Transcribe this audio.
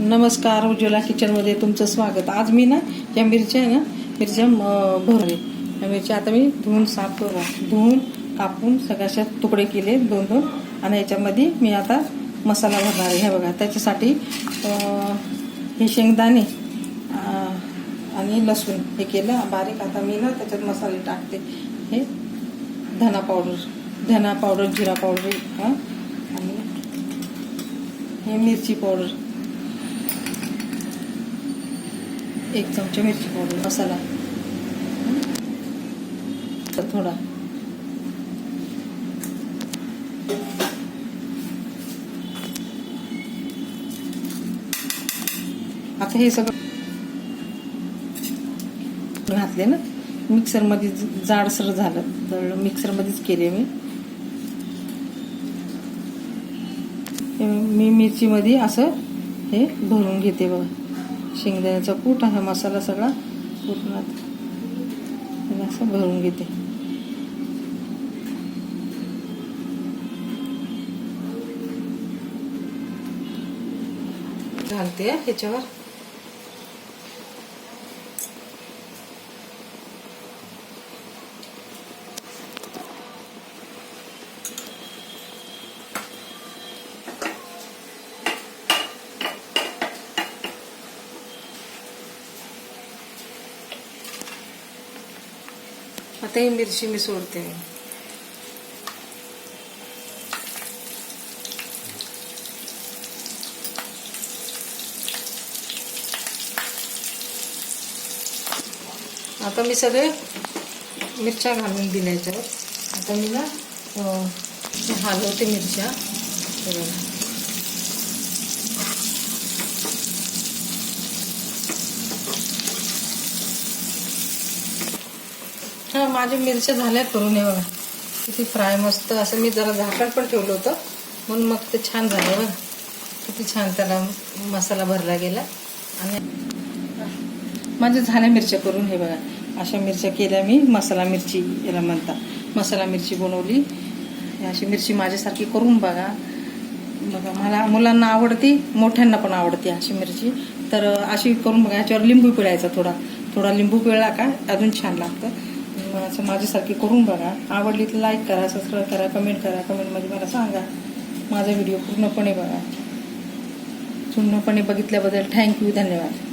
नमस्कार, उज्ज्वला किचनमध्ये तुमचं स्वागत। आज मी ना या मिरच्या आहे ना, मिरच्या भरले। या मिरच्या आता मी धुवून साफ करून धुवून कापून सगळ्याचे तुकडे केले दोन दोन, आणि याच्यामध्ये मी आता मसाला भरणार आहे। हे बघा, त्याच्यासाठी हे शेंगदाणे आणि लसूण हे केलं बारीक। आता मी ना त्याच्यात मसाले टाकते। हे धना पावडर, जिरा पावडर, आणि हे मिरची पावडर, 1 चमचा मिरची पावडर, मसाला थोडा, आता हे सगळं घातले ना मिक्सर मध्ये, जाडसर झालं तर मिक्सर मध्येच केले मी मिरची मध्ये असं हे भरून घेते बघा। शेंगदाण्याचा कूट हा मसाला सगळा पूर्ण असं भरून घेते। घालते ह्याच्यावर। आता ही मिरची मी सोडते। आता मी सगळे मिरच्या घालून दिल्या याच्यावर। आता मी ना हलवते मिरच्या। हा, माझ्या मिरच्या झाल्या करून, हे बघा किती फ्राय मस्त असं। मी जरा झाकण पण ठेवलं होतं म्हणून मग ते छान झालं बघा। किती छान त्याला मसाला भरला गेला। आणि माझ्या झाल्या मिरच्या करून, हे बघा अशा मिरच्या केल्या मी। मसाला मिरची याला म्हणतात, मसाला मिरची बनवली। अशी मिरची माझ्यासारखी करून बघा। मला मुलांना आवडते, मोठ्यांना पण आवडते अशी मिरची। तर अशी करून बघा। याच्यावर लिंबू पिळायचा, थोडा लिंबू पिळला का अजून छान लागतं। असं माझ्यासारखी करून बघा। आवडली तर लाईक करा, सबस्क्राईब करा, कमेंट करा। कमेंटमध्ये मला सांगा। माझा व्हिडिओ पूर्णपणे बघा। पूर्णपणे बघितल्याबद्दल थँक्यू, धन्यवाद।